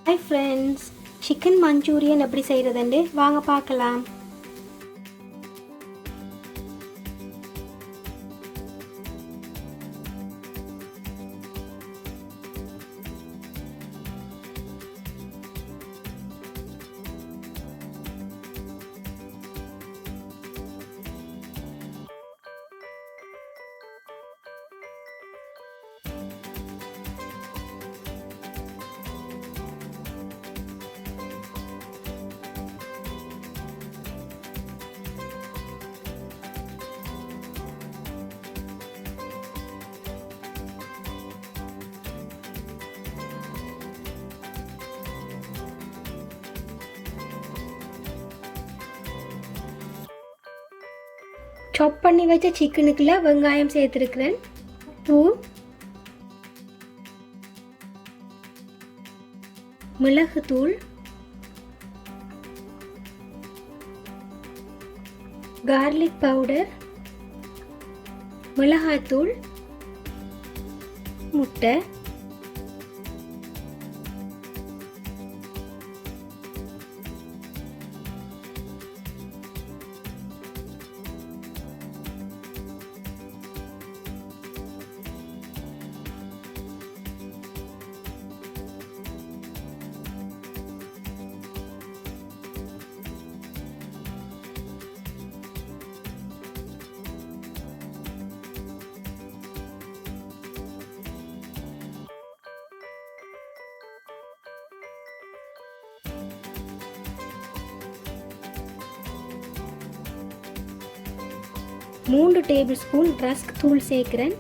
Hi friends, chicken manchurian எப்படி செய்யறதுன்னு வாங்க பார்க்கலாம். சாப் பண்ணி வச்ச சிக்கனுக்குள்ள வெங்காயம் சேர்த்துருக்கிறேன். உப்பு, மிளகுத்தூள், garlic பவுடர், மிளகாய்த்தூள், முட்டை, மூன்று டேபிள் ஸ்பூன் ரஸ்க் தூள் சேர்க்கிறேன்.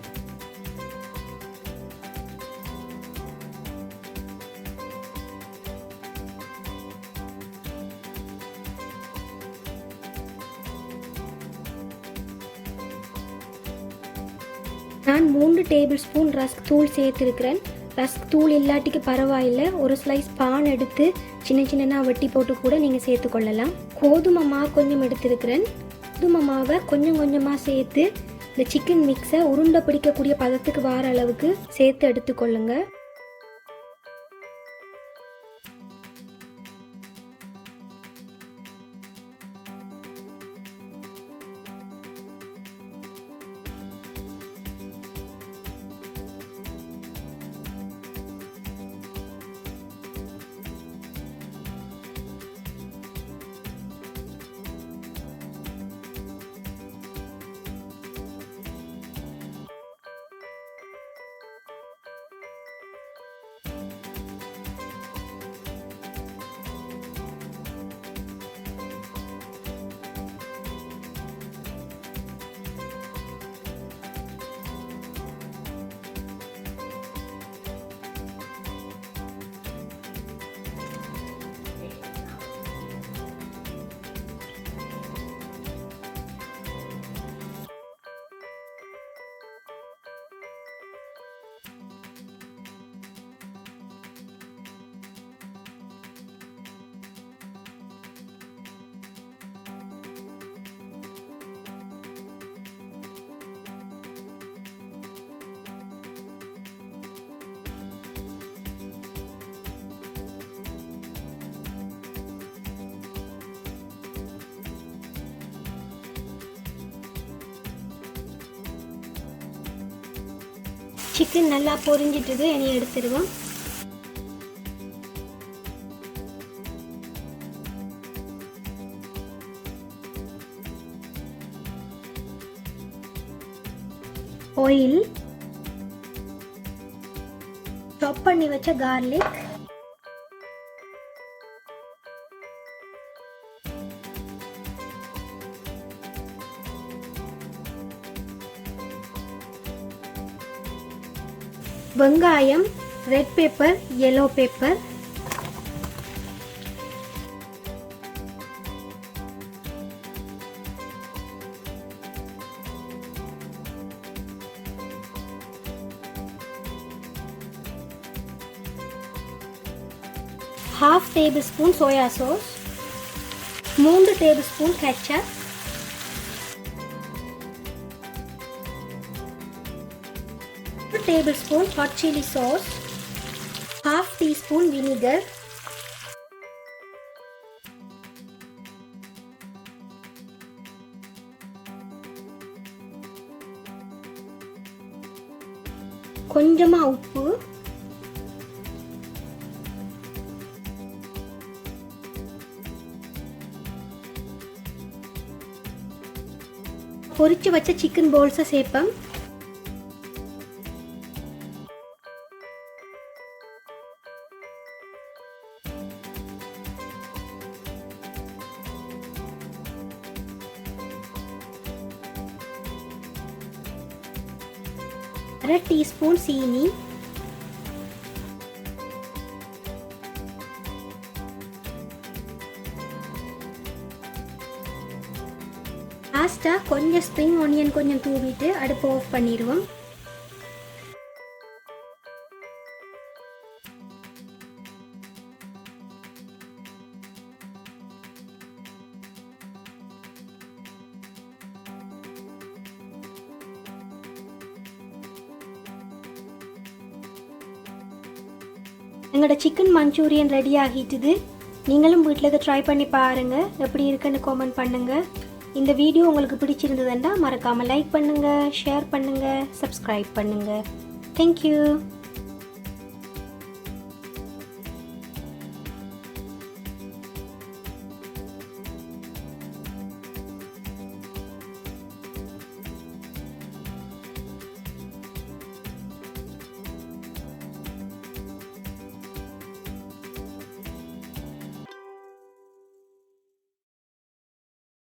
நான் 3 டேபிள் ஸ்பூன் ரஸ்க் தூள் சேர்த்துருக்கிறேன். ரஸ்க் தூள் இல்லாட்டிக்கு பரவாயில்லை, ஒரு ஸ்லைஸ் பான் எடுத்து சின்ன சின்னதாக வெட்டி போட்டு கூட நீங்கள் சேர்த்துக்கொள்ளலாம். கோதுமை மாவு கொஞ்சம் எடுத்துருக்கிறேன். கோதுமை மாவை கொஞ்சம் கொஞ்சமாக சேர்த்து இந்த சிக்கன் மிக்ஸை உருண்டை பிடிக்கக்கூடிய பதத்துக்கு வர அளவுக்கு சேர்த்து எடுத்துக்கொள்ளுங்க. சிக்கன் நல்லா பொரிஞ்சிட்டு இனி எடுத்துடுவோம். ஆயில், சாப் பண்ணி வச்ச garlic, வெங்காயம், red pepper, yellow pepper, half tablespoon soya sauce, 3 tablespoon ketchup, 2 tablespoon hot chili sauce, half teaspoon vinegar, கொஞ்சமாக உப்பு, பொரிச்சு வச்ச சிக்கன் போல்ஸை சேர்ப்பேன். அரை டீஸ்பூன் சீனி, லாஸ்ட்டாக கொஞ்சம் ஸ்ப்ரிங் ஆனியன் கொஞ்சம் தூவிட்டு அடுப்பு ஆஃப் பண்ணிடுவோம். எங்களோட சிக்கன் மஞ்சூரியன் ரெடி ஆகிட்டுது. நீங்களும் வீட்டில் இதை ட்ரை பண்ணி பாருங்கள், எப்படி இருக்குன்னு கமெண்ட் பண்ணுங்கள். இந்த வீடியோ உங்களுக்கு பிடிச்சிருந்ததுன்னா மறக்காமல் லைக் பண்ணுங்கள், ஷேர் பண்ணுங்கள், சப்ஸ்கிரைப் பண்ணுங்கள். தேங்க்யூ.